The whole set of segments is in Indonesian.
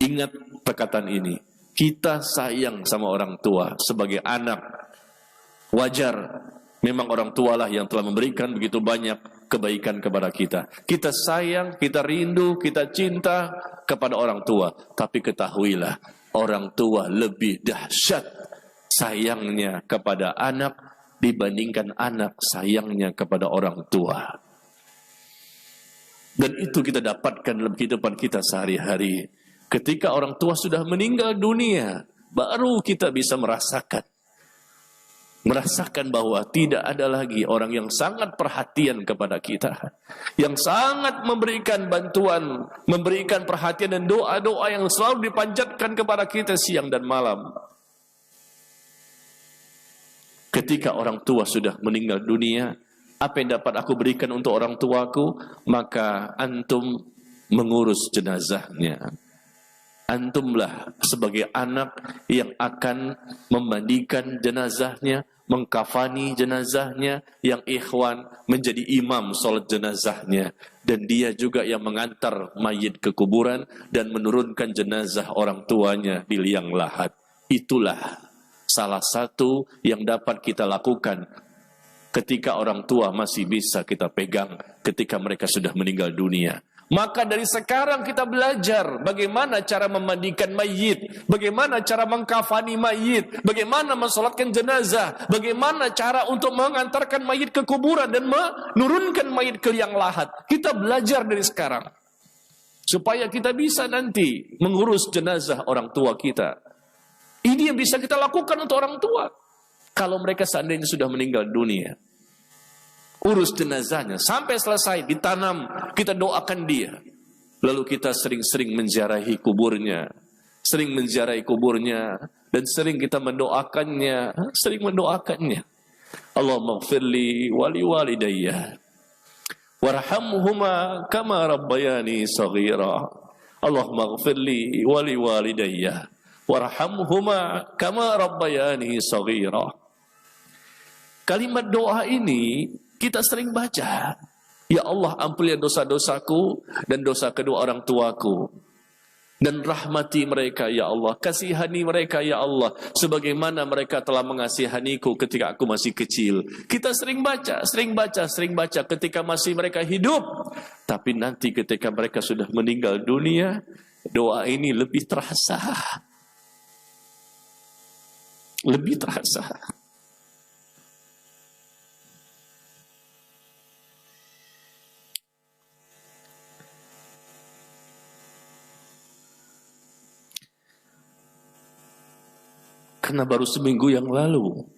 Ingat perkataan ini. Kita sayang sama orang tua sebagai anak. Wajar. Memang orang tualah yang telah memberikan begitu banyak kebaikan kepada kita. Kita sayang, kita rindu, kita cinta kepada orang tua. Tapi ketahuilah, orang tua lebih dahsyat sayangnya kepada anak dibandingkan anak sayangnya kepada orang tua. Dan itu kita dapatkan dalam kehidupan kita sehari-hari. Ketika orang tua sudah meninggal dunia, baru kita bisa merasakan bahwa tidak ada lagi orang yang sangat perhatian kepada kita, yang sangat memberikan bantuan, memberikan perhatian dan doa-doa yang selalu dipanjatkan kepada kita siang dan malam. Ketika orang tua sudah meninggal dunia, apa yang dapat aku berikan untuk orang tuaku? Maka antum mengurus jenazahnya. Antumlah sebagai anak yang akan memandikan jenazahnya, mengkafani jenazahnya, yang ikhwan menjadi imam salat jenazahnya, dan dia juga yang mengantar mayit ke kuburan dan menurunkan jenazah orang tuanya di liang lahat. Itulah salah satu yang dapat kita lakukan ketika orang tua masih bisa kita pegang ketika mereka sudah meninggal dunia. Maka dari sekarang kita belajar bagaimana cara memandikan mayit, bagaimana cara mengkafani mayit, bagaimana mensolatkan jenazah, bagaimana cara untuk mengantarkan mayit ke kuburan dan menurunkan mayit ke liang lahat. Kita belajar dari sekarang supaya kita bisa nanti mengurus jenazah orang tua kita. Ini yang bisa kita lakukan untuk orang tua kalau mereka seandainya sudah meninggal dunia. Urus jenazahnya sampai selesai, ditanam, kita doakan dia. Lalu kita sering-sering menziarahi kuburnya, dan sering kita mendoakannya, Allahumma ighfirli wali walidayya warhamhuma kama rabbayani saghira. Allahumma ighfirli wali walidayya warhamhuma kama rabbayani saghira. Kalimat doa ini kita sering baca. Ya Allah, ampunilah dosa-dosaku dan dosa kedua orang tuaku. Dan rahmati mereka ya Allah. Kasihani mereka ya Allah. Sebagaimana mereka telah mengasihaniku ketika aku masih kecil. Kita sering baca ketika masih mereka hidup. Tapi nanti ketika mereka sudah meninggal dunia, doa ini lebih terasa. Lebih terasa. Karena baru seminggu yang lalu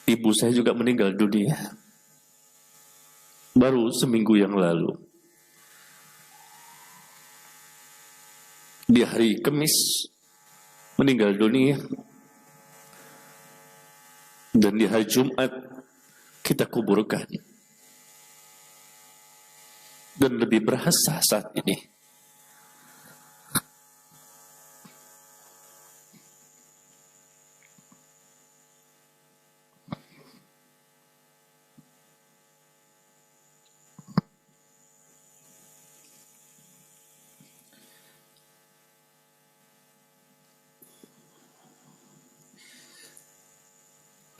ibu saya juga meninggal dunia. Baru seminggu yang lalu. Di hari Kamis meninggal dunia. Dan di hari Jumat kita kuburkan. Dan lebih berasa saat ini.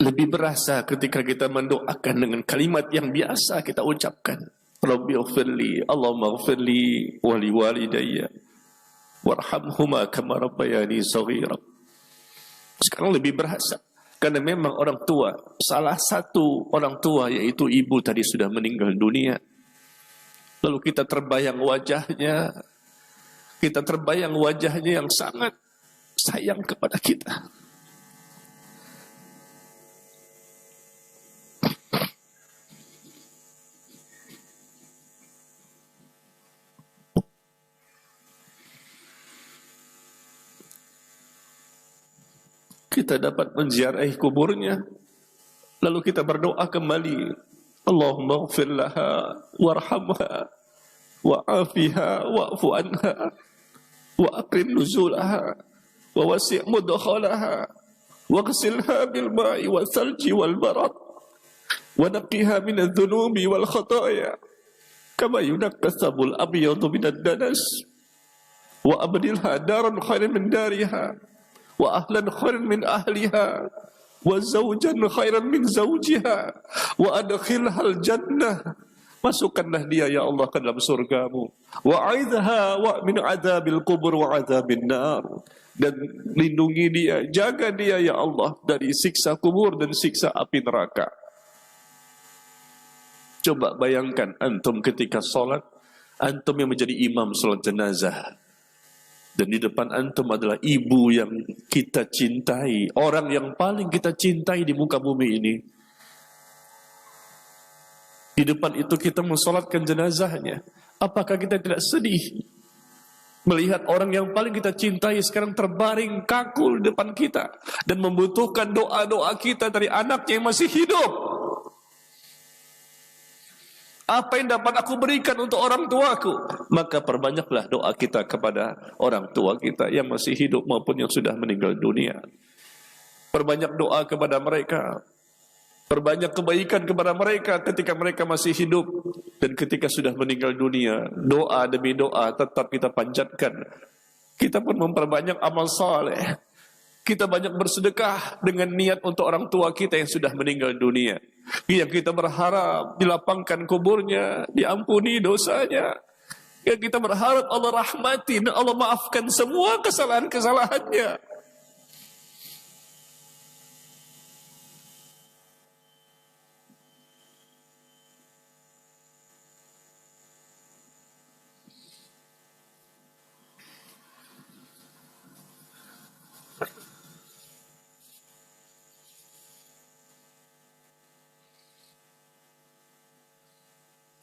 Lebih berasa ketika kita mendoakan dengan kalimat yang biasa kita ucapkan. Rabbi ighfirli, Allahumma ighfirli wali walidayya warhamhuma kama rabbayani shaghira. Sekarang lebih berasa karena memang orang tua, salah satu orang tua yaitu ibu tadi sudah meninggal dunia. Lalu kita terbayang wajahnya yang sangat sayang kepada kita. Kita dapat menziarahi kuburnya, lalu kita berdoa kembali, Allahumma ighfir laha warhamha wa'afiha wa'fu anha wa akrim nuzulaha wa wasi' mudkhalaha waghsilha bil ma'i wal thalji wal barad wa naqqiha min adh-dhunubi wal khataaya kama yunqqa ath-thawbul abyadu min ad-danas wa abdilha daran khairan min dariha wa ahlan khairan min ahliha wa zawjan khairan min zawjiha wa adkhilhal jannah. Masukkanlah dia ya Allah ke dalam surgamu. Wa aidha wa min adabil kubur wa adabin nar. Dan lindungi dia, jaga dia ya Allah dari siksa kubur dan siksa api neraka. Coba bayangkan antum ketika sholat, antum yang menjadi imam sholat jenazah. Dan di depan antum adalah ibu yang kita cintai, orang yang paling kita cintai di muka bumi ini. Di depan itu kita mensolatkan jenazahnya. Apakah kita tidak sedih melihat orang yang paling kita cintai sekarang terbaring kaku di depan kita dan membutuhkan doa-doa kita dari anaknya yang masih hidup? Apa yang dapat aku berikan untuk orang tuaku? Maka perbanyaklah doa kita kepada orang tua kita yang masih hidup maupun yang sudah meninggal dunia. Perbanyak doa kepada mereka. Perbanyak kebaikan kepada mereka ketika mereka masih hidup. Dan ketika sudah meninggal dunia, doa demi doa tetap kita panjatkan. Kita pun memperbanyak amal saleh. Kita banyak bersedekah dengan niat untuk orang tua kita yang sudah meninggal dunia. Yang kita berharap dilapangkan kuburnya, diampuni dosanya. Yang kita berharap Allah rahmati dan Allah maafkan semua kesalahan-kesalahannya.